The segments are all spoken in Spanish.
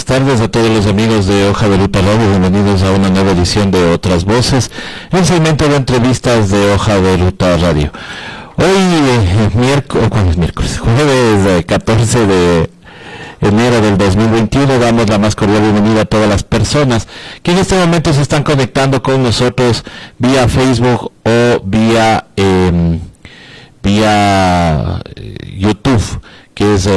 tardes a todos los amigos de Hoja de Ruta Radio. Bienvenidos a una nueva edición de Otras Voces, el segmento de entrevistas de Hoja de Ruta Radio. Hoy, jueves 14 de enero del 2021, damos la más cordial bienvenida a todas las personas que en este momento se están conectando con nosotros vía Facebook o vía YouTube, que es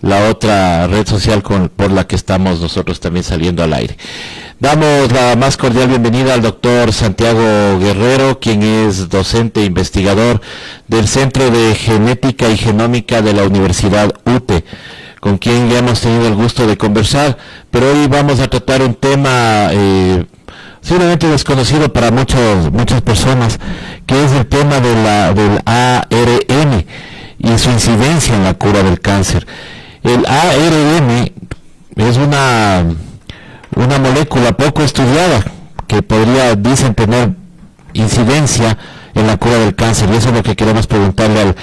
la otra red social por la que estamos nosotros también saliendo al aire. Damos la más cordial bienvenida al doctor Santiago Guerrero, quien es docente e investigador del Centro de Genética y Genómica de la Universidad UTE, con quien ya hemos tenido el gusto de conversar, pero hoy vamos a tratar un tema seguramente desconocido para muchas personas, que es el tema del ARN y su incidencia en la cura del cáncer. El ARN es una molécula poco estudiada que dicen tener incidencia en la cura del cáncer, y eso es lo que queremos preguntarle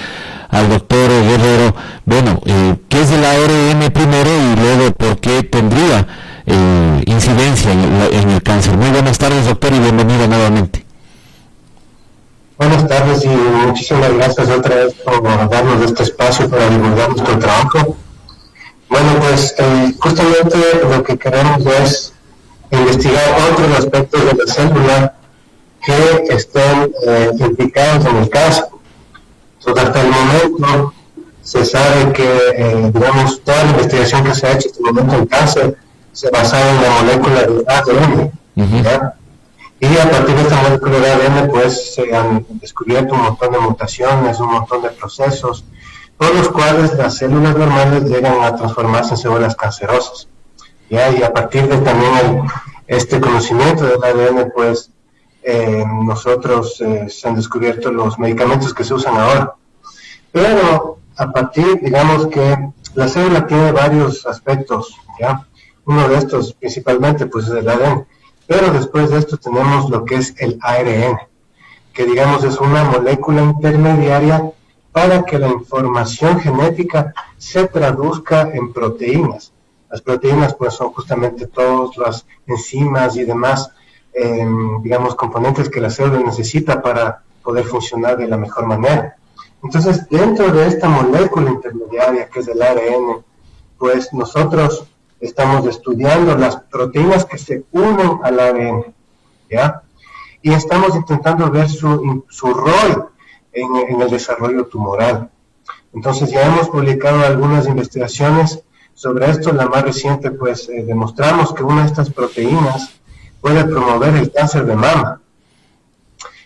al doctor Guerrero. Bueno, ¿qué es el ARN primero y luego por qué tendría incidencia en el cáncer? Muy buenas tardes, doctor, y bienvenido nuevamente. Buenas tardes y muchísimas gracias otra vez por darnos este espacio para divulgar nuestro trabajo. Bueno, pues justamente lo que queremos es investigar otros aspectos de la célula que estén implicados en el cáncer. Entonces, hasta el momento se sabe que, digamos, toda la investigación que se ha hecho hasta el momento en cáncer se basaba en la molécula de ADN, ¿ya? Y a partir de esta molécula de ADN, pues, se han descubierto un montón de mutaciones, un montón de procesos, por los cuales las células normales llegan a transformarse en células cancerosas, ¿ya? Y a partir de también este conocimiento del ADN, pues, nosotros se han descubierto los medicamentos que se usan ahora. Pero a partir, digamos que la célula tiene varios aspectos, ¿ya? Uno de estos principalmente pues es el ADN, pero después de esto tenemos lo que es el ARN, que digamos es una molécula intermediaria para que la información genética se traduzca en proteínas. Las proteínas pues son justamente todas las enzimas y demás digamos, componentes que la célula necesita para poder funcionar de la mejor manera. Entonces, dentro de esta molécula intermediaria que es el ARN, pues nosotros estamos estudiando las proteínas que se unen al ARN, ¿ya? Y estamos intentando ver su rol en el desarrollo tumoral. Entonces, ya hemos publicado algunas investigaciones sobre esto. La más reciente, pues, demostramos que una de estas proteínas puede promover el cáncer de mama.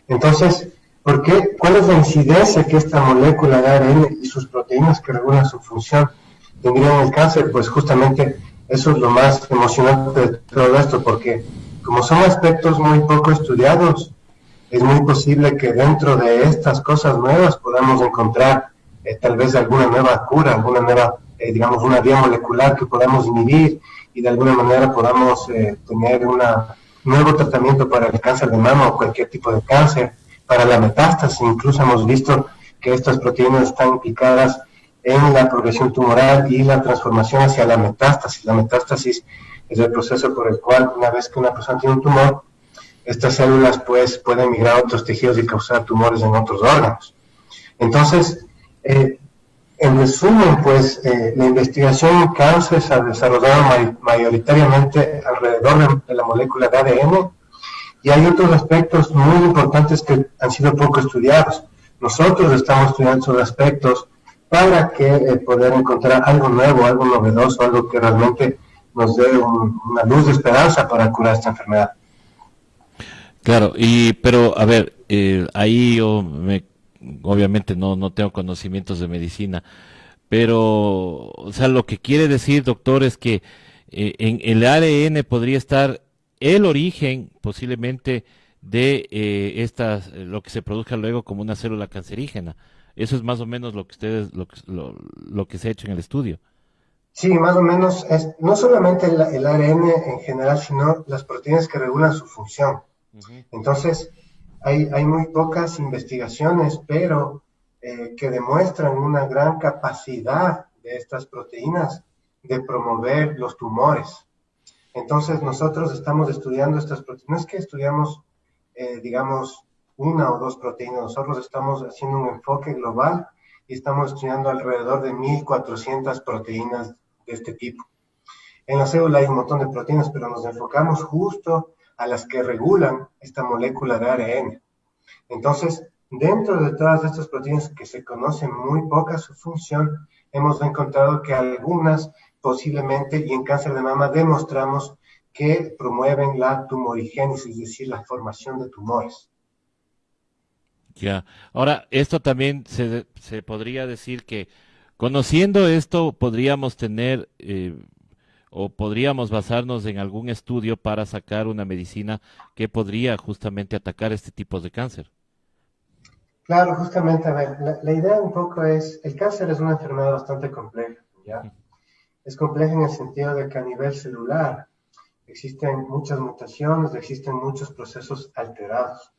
Entonces, ¿cuál es la incidencia que esta molécula de ARN y sus proteínas que regulan su función tendrían en el cáncer? Pues justamente eso es lo más emocionante de todo esto, porque como son aspectos muy poco estudiados, es muy posible que dentro de estas cosas nuevas podamos encontrar tal vez alguna nueva cura, alguna nueva, digamos, una vía molecular que podamos inhibir y de alguna manera podamos tener un nuevo tratamiento para el cáncer de mama o cualquier tipo de cáncer, para la metástasis. Incluso hemos visto que estas proteínas están implicadas en la progresión tumoral y la transformación hacia la metástasis. La metástasis es el proceso por el cual, una vez que una persona tiene un tumor, estas células pues pueden migrar a otros tejidos y causar tumores en otros órganos. Entonces, en resumen, pues la investigación en cáncer se ha desarrollado mayoritariamente alrededor de la molécula de ADN, y hay otros aspectos muy importantes que han sido poco estudiados. Nosotros estamos estudiando esos aspectos para poder encontrar algo nuevo, algo novedoso, algo que realmente nos dé una luz de esperanza para curar esta enfermedad. Claro, pero a ver, ahí obviamente no tengo conocimientos de medicina, pero, o sea, lo que quiere decir, doctor, es que en el ARN podría estar el origen posiblemente de lo que se produzca luego como una célula cancerígena. Eso es más o menos lo que lo que se ha hecho en el estudio. Sí, más o menos es no solamente el ARN en general, sino las proteínas que regulan su función. Uh-huh. Entonces, hay muy pocas investigaciones, pero que demuestran una gran capacidad de estas proteínas de promover los tumores, Entonces nosotros estamos estudiando estas proteínas, no es que estudiamos, digamos, una o dos proteínas, nosotros estamos haciendo un enfoque global y estamos estudiando alrededor de 1.400 proteínas de este tipo. En la célula hay un montón de proteínas, pero nos enfocamos justo a las que regulan esta molécula de ARN. Entonces, dentro de todas estas proteínas que se conocen muy poca su función, hemos encontrado que algunas posiblemente, y en cáncer de mama demostramos que promueven la tumorigénesis, es decir, la formación de tumores. Ya. Ahora, esto también se podría decir que conociendo esto podríamos tener o podríamos basarnos en algún estudio para sacar una medicina que podría justamente atacar este tipo de cáncer. Claro, justamente, a ver, la idea un poco es, el cáncer es una enfermedad bastante compleja, ¿ya? Es compleja en el sentido de que a nivel celular existen muchas mutaciones, existen muchos procesos alterados,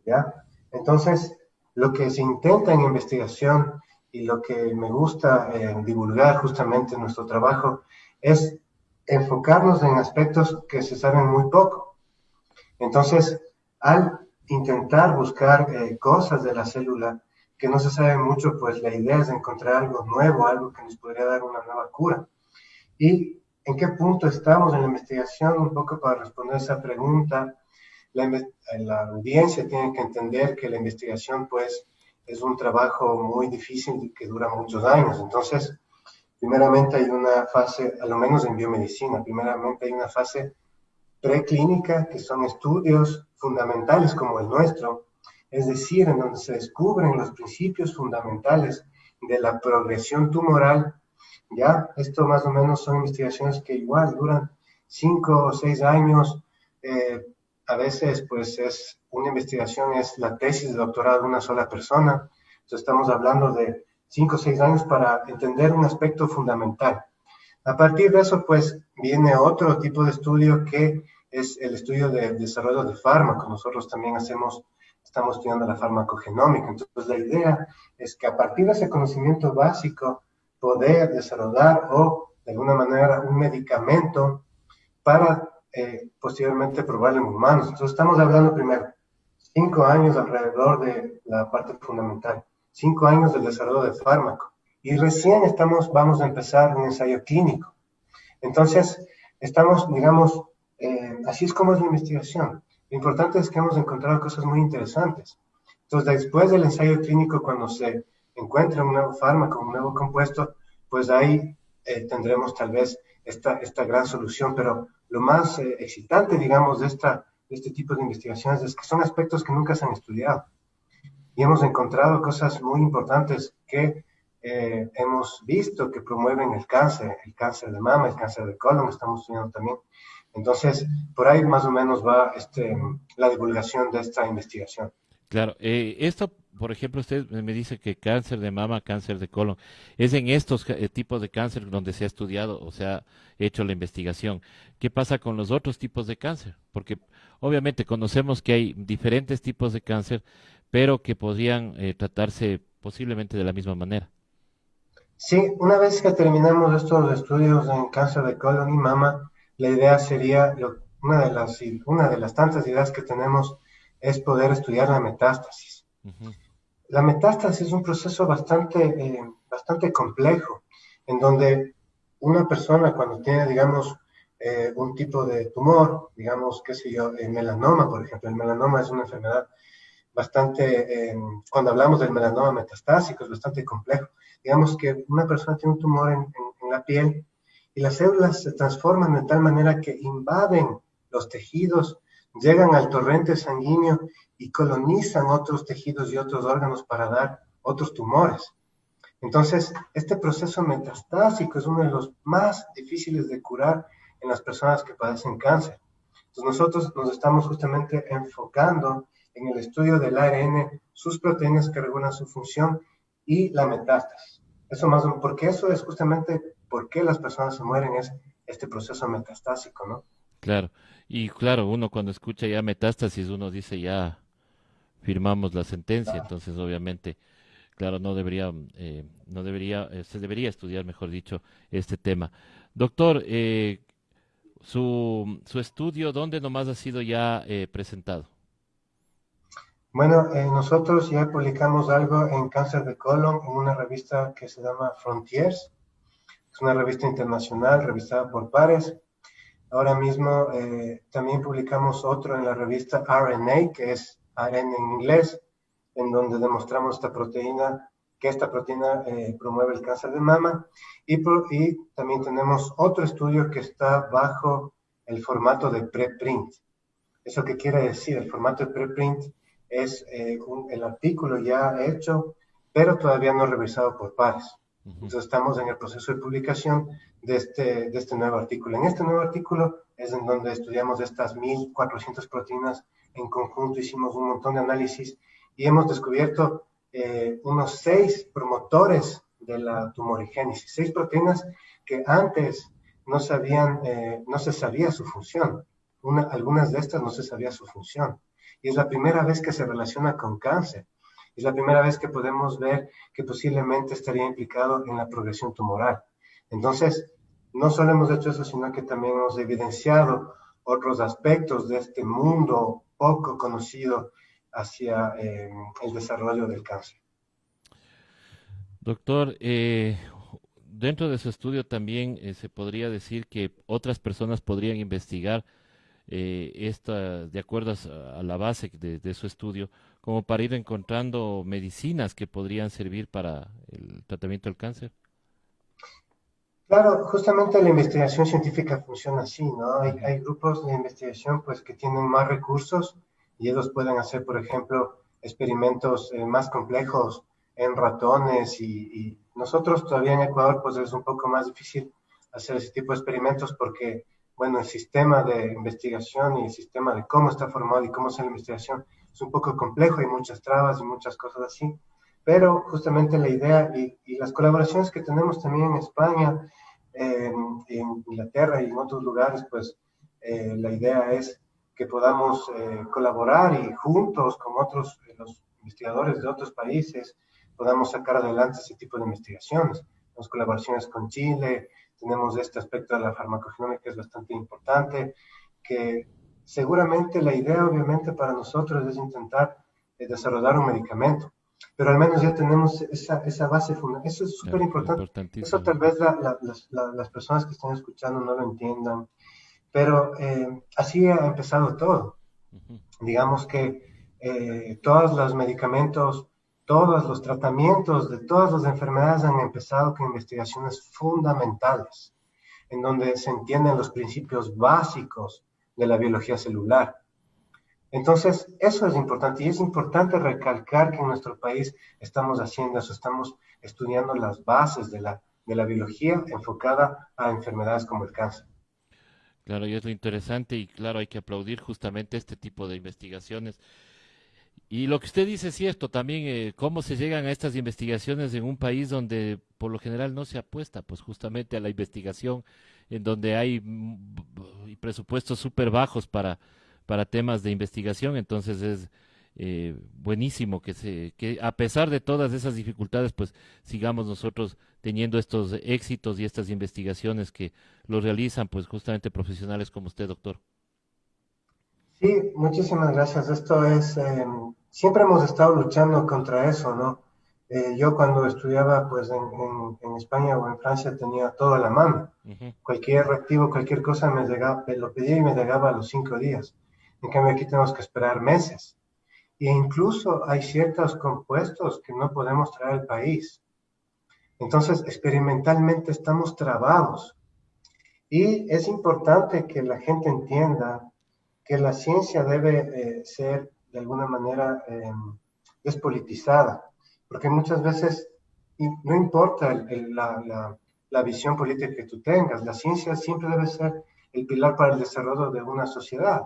¿ya? Entonces, lo que se intenta en investigación y lo que me gusta divulgar justamente en nuestro trabajo es enfocarnos en aspectos que se saben muy poco. Entonces, al intentar buscar cosas de la célula que no se sabe mucho, pues la idea es encontrar algo nuevo, algo que nos podría dar una nueva cura. ¿Y en qué punto estamos en la investigación? Un poco para responder esa pregunta, la audiencia tiene que entender que la investigación, pues, es un trabajo muy difícil y que dura muchos años. Entonces, primeramente hay una fase, a lo menos en biomedicina, primeramente hay una fase preclínica, que son estudios fundamentales como el nuestro, es decir, en donde se descubren los principios fundamentales de la progresión tumoral. Ya, esto más o menos son investigaciones que igual duran 5 o 6 años. eh, a veces, pues, es una investigación, es la tesis de doctorado de una sola persona. Entonces, estamos hablando de 5 o 6 años para entender un aspecto fundamental. A partir de eso, pues, viene otro tipo de estudio que es el estudio de desarrollo de fármacos. Nosotros también estamos estudiando la farmacogenómica. Entonces, la idea es que a partir de ese conocimiento básico, poder desarrollar o, de alguna manera, un medicamento para posteriormente probarlo en humanos. Entonces, estamos hablando primero 5 años alrededor de la parte fundamental, 5 años del desarrollo de fármaco. Y recién vamos a empezar un ensayo clínico. Entonces, estamos, digamos, así es como es la investigación. Lo importante es que hemos encontrado cosas muy interesantes. Entonces, después del ensayo clínico, cuando se encuentra un nuevo fármaco, un nuevo compuesto, pues ahí tendremos tal vez esta gran solución. Pero lo más excitante, digamos, de este tipo de investigaciones es que son aspectos que nunca se han estudiado. Y hemos encontrado cosas muy importantes que hemos visto que promueven el cáncer de mama, el cáncer de colon, estamos estudiando también. Entonces, por ahí más o menos va la divulgación de esta investigación. Claro, esto, por ejemplo, usted me dice que cáncer de mama, cáncer de colon, es en estos tipos de cáncer donde se ha estudiado o se ha hecho la investigación. ¿Qué pasa con los otros tipos de cáncer? Porque obviamente conocemos que hay diferentes tipos de cáncer, pero que podrían tratarse posiblemente de la misma manera. Sí, una vez que terminamos estos estudios en cáncer de colon y mama, la idea sería, una de las tantas ideas que tenemos es poder estudiar la metástasis. Ujú. La metástasis es un proceso bastante complejo, en donde una persona cuando tiene, digamos, un tipo de tumor, digamos, qué sé yo, el melanoma, por ejemplo, el melanoma es una enfermedad cuando hablamos del melanoma metastásico, es bastante complejo. Digamos que una persona tiene un tumor en la piel y las células se transforman de tal manera que invaden los tejidos, llegan al torrente sanguíneo y colonizan otros tejidos y otros órganos para dar otros tumores. Entonces, este proceso metastásico es uno de los más difíciles de curar en las personas que padecen cáncer. Entonces, nosotros nos estamos justamente enfocando en el estudio del ARN, sus proteínas que regulan su función y la metástasis. Eso más, porque eso es justamente por qué las personas se mueren, es este proceso metastásico, ¿no? Claro, y claro, uno cuando escucha ya metástasis, uno dice ya firmamos la sentencia, entonces obviamente, claro, se debería estudiar, mejor dicho, este tema. Doctor, su estudio, ¿dónde nomás ha sido ya presentado? Bueno, nosotros ya publicamos algo en cáncer de colon en una revista que se llama Frontiers. Es una revista internacional revisada por pares. Ahora mismo también publicamos otro en la revista RNA, que es ARN en inglés, en donde demostramos que esta proteína promueve el cáncer de mama. Y también tenemos otro estudio que está bajo el formato de preprint. ¿Eso qué quiere decir? El formato de preprint es el artículo ya hecho, pero todavía no revisado por pares. Entonces estamos en el proceso de publicación de este nuevo artículo. En este nuevo artículo es en donde estudiamos estas 1.400 proteínas en conjunto, hicimos un montón de análisis y hemos descubierto unos 6 promotores de la tumorigénesis, 6 proteínas que antes no se sabía su función. Algunas de estas no se sabía su función. Y es la primera vez que se relaciona con cáncer. Es la primera vez que podemos ver que posiblemente estaría implicado en la progresión tumoral. Entonces, no solo hemos hecho eso, sino que también hemos evidenciado otros aspectos de este mundo poco conocido hacia el desarrollo del cáncer. Doctor, dentro de su estudio también se podría decir que otras personas podrían investigar de acuerdo a la base de su estudio, como para ir encontrando medicinas que podrían servir para el tratamiento del cáncer. Claro, justamente la investigación científica funciona así, ¿no? Hay grupos de investigación pues que tienen más recursos y ellos pueden hacer, por ejemplo, experimentos más complejos en ratones y nosotros todavía en Ecuador pues es un poco más difícil hacer ese tipo de experimentos porque, bueno, el sistema de investigación y el sistema de cómo está formado y cómo es la investigación es un poco complejo, hay muchas trabas y muchas cosas así, pero justamente la idea y las colaboraciones que tenemos también en España, en Inglaterra y en otros lugares, pues la idea es que podamos colaborar y juntos con otros, los investigadores de otros países, podamos sacar adelante ese tipo de investigaciones. Tenemos colaboraciones con Chile, tenemos este aspecto de la farmacogenomía que es bastante importante, que seguramente la idea obviamente para nosotros es intentar desarrollar un medicamento, pero al menos ya tenemos esa base fundamental. Eso es súper importante. Eso tal vez las personas que están escuchando no lo entiendan, pero así ha empezado todo. Digamos que todos los medicamentos, todos los tratamientos de todas las enfermedades han empezado con investigaciones fundamentales, en donde se entienden los principios básicos de la biología celular. Entonces, eso es importante y es importante recalcar que en nuestro país estamos haciendo eso, estamos estudiando las bases de la biología enfocada a enfermedades como el cáncer. Claro, y es lo interesante y claro, hay que aplaudir justamente este tipo de investigaciones. Y lo que usted dice es cierto, también cómo se llegan a estas investigaciones en un país donde por lo general no se apuesta pues justamente a la investigación, en donde hay presupuestos súper bajos para temas de investigación, entonces es buenísimo que a pesar de todas esas dificultades, pues sigamos nosotros teniendo estos éxitos y estas investigaciones que lo realizan pues justamente profesionales como usted, doctor. Sí, muchísimas gracias. Esto es, siempre hemos estado luchando contra eso, ¿no? Yo cuando estudiaba pues en España o en Francia tenía todo a la mano. Ujú. Cualquier reactivo, cualquier cosa me llegaba, lo pedía y me llegaba a los 5 días. En cambio aquí tenemos que esperar meses. E incluso hay ciertos compuestos que no podemos traer al país. Entonces, experimentalmente estamos trabados. Y es importante que la gente entienda que la ciencia debe ser de alguna manera despolitizada, porque muchas veces no importa la visión política que tú tengas, la ciencia siempre debe ser el pilar para el desarrollo de una sociedad.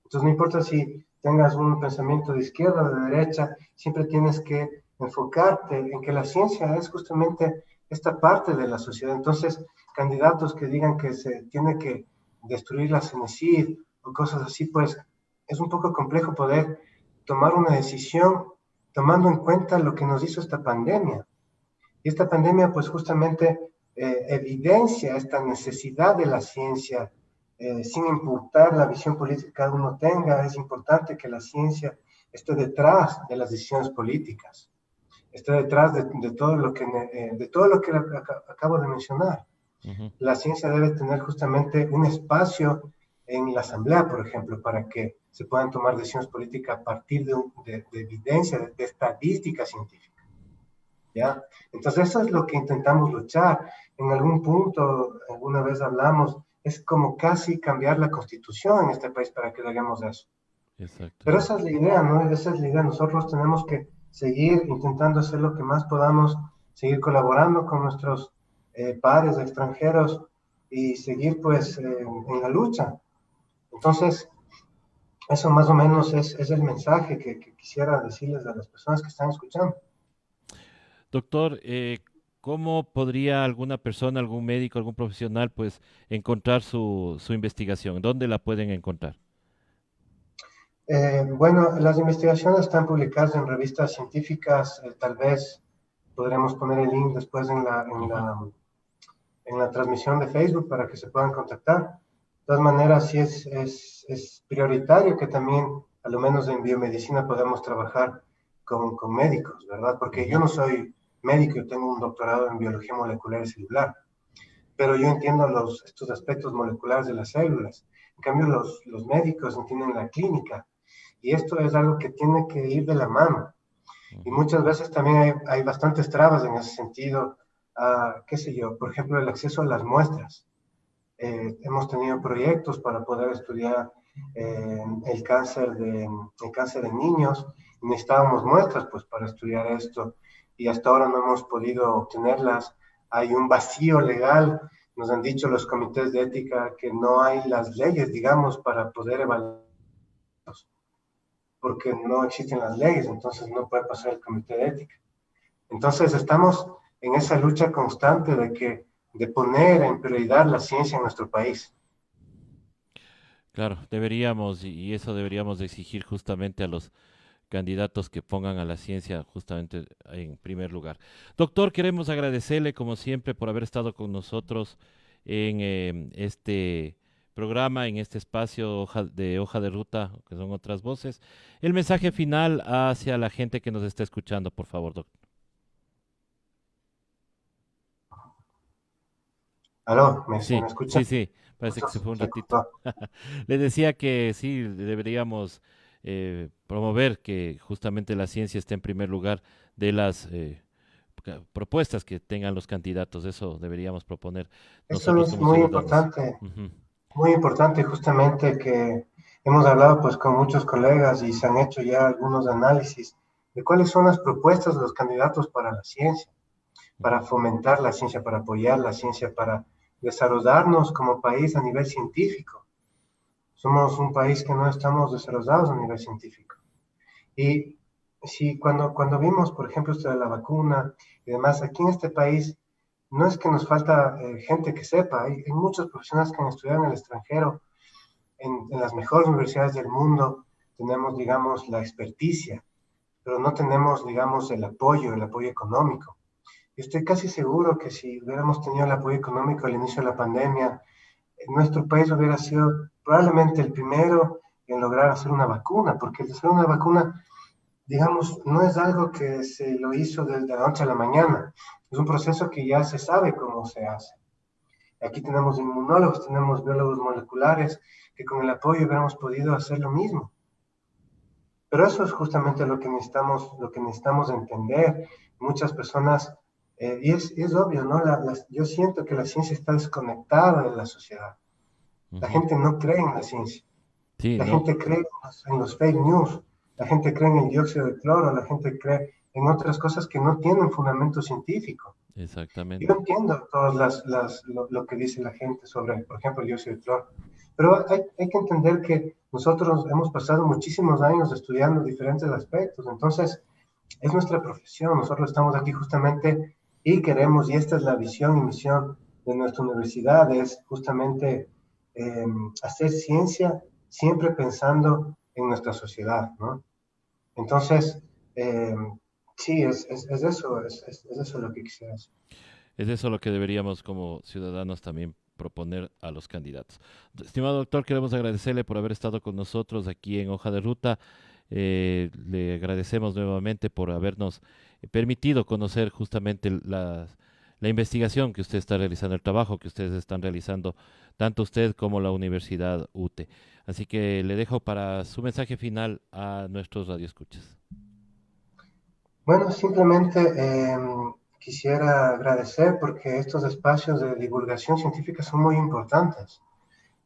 Entonces no importa si tengas un pensamiento de izquierda o de derecha, siempre tienes que enfocarte en que la ciencia es justamente esta parte de la sociedad. Entonces, candidatos que digan que se tiene que destruir la CENESID o cosas así, pues es un poco complejo poder tomar una decisión tomando en cuenta lo que nos hizo esta pandemia. Y esta pandemia, pues justamente evidencia esta necesidad de la ciencia sin importar la visión política que cada uno tenga, es importante que la ciencia esté detrás de las decisiones políticas, esté detrás de todo lo que acabo de mencionar. Ujú. La ciencia debe tener justamente un espacio en la asamblea, por ejemplo, para que se puedan tomar decisiones políticas a partir de evidencia, de estadística científica. ¿Ya? Entonces eso es lo que intentamos luchar. En algún punto, alguna vez hablamos, es como casi cambiar la constitución en este país para que hagamos eso. Pero Exactamente. esa es la idea, ¿no? Esa es la idea. Nosotros tenemos que seguir intentando hacer lo que más podamos, seguir colaborando con nuestros pares extranjeros y seguir pues en la lucha. Entonces, eso más o menos es el mensaje que quisiera decirles a las personas que están escuchando. Doctor, ¿cómo podría alguna persona, algún médico, algún profesional, pues, encontrar su investigación? ¿Dónde la pueden encontrar? Bueno, las investigaciones están publicadas en revistas científicas, tal vez podremos poner el link después Ujú. en la transmisión de Facebook para que se puedan contactar. De todas maneras, sí es prioritario que también, a lo menos en biomedicina, podamos trabajar con médicos, ¿verdad? Porque yo Ujú. no soy médico, yo tengo un doctorado en biología molecular y celular, pero yo entiendo estos aspectos moleculares de las células. En cambio, los médicos entienden la clínica y esto es algo que tiene que ir de la mano. Y Ujú. muchas veces también hay bastantes trabas en ese sentido. Qué sé yo, por ejemplo, el acceso a las muestras. Hemos tenido proyectos para poder estudiar el cáncer en niños. Necesitábamos muestras pues, para estudiar esto y hasta ahora no hemos podido obtenerlas. Hay un vacío legal. Nos han dicho los comités de ética que no hay las leyes, digamos, para poder evaluar, porque no existen las leyes, entonces no puede pasar el comité de ética. Entonces estamos en esa lucha constante de poner en prioridad la ciencia en nuestro país. Claro, deberíamos, y eso deberíamos de exigir justamente a los candidatos que pongan a la ciencia justamente en primer lugar. Doctor, queremos agradecerle como siempre por haber estado con nosotros en este programa, en este espacio hoja de ruta, que son otras voces. El mensaje final hacia la gente que nos está escuchando, por favor, doctor. ¿Aló? ¿Se Sí, me escucha? sí, sí, parece Justo que se fue un se ratito. cortó. Le decía que sí, deberíamos promover que justamente la ciencia esté en primer lugar de las propuestas que tengan los candidatos. Eso deberíamos proponer Eso nosotros es como ciudadanos. Ujú. muy importante justamente que hemos hablado pues con muchos colegas y se han hecho ya algunos análisis de cuáles son las propuestas de los candidatos para la ciencia, para Ujú. fomentar la ciencia, para apoyar la ciencia, para desarrollarnos como país a nivel científico. Somos un país que no estamos desarrollados a nivel científico. Y si cuando vimos, por ejemplo, esto de la vacuna y demás, aquí en este país no es que nos falta gente que sepa, hay muchos profesionales que han estudiado en el extranjero, en las mejores universidades del mundo, tenemos, digamos, la experticia, pero no tenemos, digamos, el apoyo económico. Y estoy casi seguro que si hubiéramos tenido el apoyo económico al inicio de la pandemia, nuestro país hubiera sido probablemente el primero en lograr hacer una vacuna, porque el hacer una vacuna, digamos, no es algo que se lo hizo de la noche a la mañana, es un proceso que ya se sabe cómo se hace. Aquí tenemos inmunólogos, tenemos biólogos moleculares, que con el apoyo hubiéramos podido hacer lo mismo. Pero eso es justamente lo que necesitamos entender. Muchas personas, es obvio, ¿no? Yo siento que la ciencia está desconectada de la sociedad. La Ujú. gente no cree en la ciencia. Sí, La no, gente cree en los fake news. La gente cree en el dióxido de cloro. La gente cree en otras cosas que no tienen fundamento científico. Yo exactamente. entiendo lo que dice la gente sobre, por ejemplo, el dióxido de cloro, pero hay que entender que nosotros hemos pasado muchísimos años estudiando diferentes aspectos, entonces es nuestra profesión, nosotros estamos aquí justamente y queremos, y esta es la visión y misión de nuestra universidad, es justamente eh, hacer ciencia siempre pensando en nuestra sociedad, ¿no? Entonces, eh, sí, es eso lo que quisiera decir. Es eso lo que deberíamos como ciudadanos también proponer a los candidatos. Estimado doctor, queremos agradecerle por haber estado con nosotros aquí en Hoja de Ruta. Le agradecemos nuevamente por habernos permitido conocer justamente la investigación que usted está realizando, el trabajo que ustedes están realizando, tanto usted como la Universidad UTE. Así que le dejo para su mensaje final a nuestros radioescuchas. Bueno, simplemente quisiera agradecer porque estos espacios de divulgación científica son muy importantes.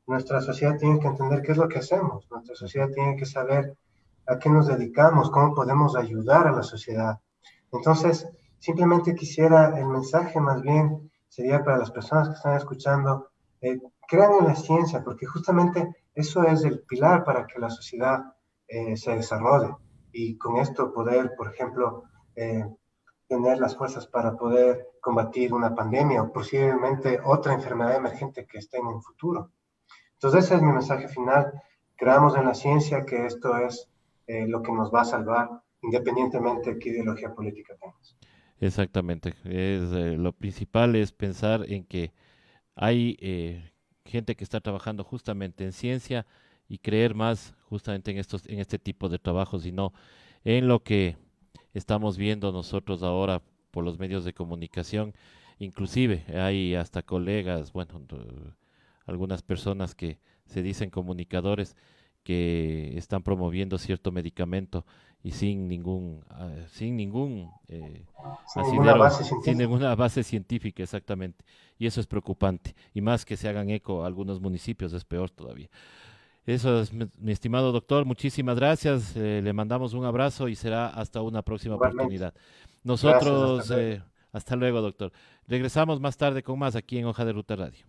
Nuestra sociedad tiene que entender qué es lo que hacemos, nuestra sociedad tiene que saber a qué nos dedicamos, cómo podemos ayudar a la sociedad. Entonces, simplemente quisiera, el mensaje más bien sería para las personas que están escuchando, crean en la ciencia, porque justamente eso es el pilar para que la sociedad se desarrolle y con esto poder, por ejemplo, eh, tener las fuerzas para poder combatir una pandemia o posiblemente otra enfermedad emergente que esté en el futuro. Entonces ese es mi mensaje final. Creamos en la ciencia que esto es lo que nos va a salvar independientemente de qué ideología política tengas. Exactamente. Lo principal es pensar en que hay gente que está trabajando justamente en ciencia y creer más justamente en este tipo de trabajos y no en lo que estamos viendo nosotros ahora por los medios de comunicación. Inclusive hay hasta colegas, bueno, algunas personas que se dicen comunicadores que están promoviendo cierto medicamento y sin ningún Sin ninguna asidero, base sin científica. ninguna base científica, exactamente. Y eso es preocupante. Y más que se hagan eco a algunos municipios, es peor todavía. Eso es, mi estimado doctor, muchísimas gracias. Le mandamos un abrazo y será hasta una próxima Igualmente. oportunidad. Gracias, hasta Nosotros, luego. hasta luego, doctor. Regresamos más tarde con más aquí en Hoja de Ruta Radio.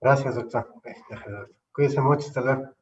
Gracias, doctor. Cuídense mucho, hasta luego.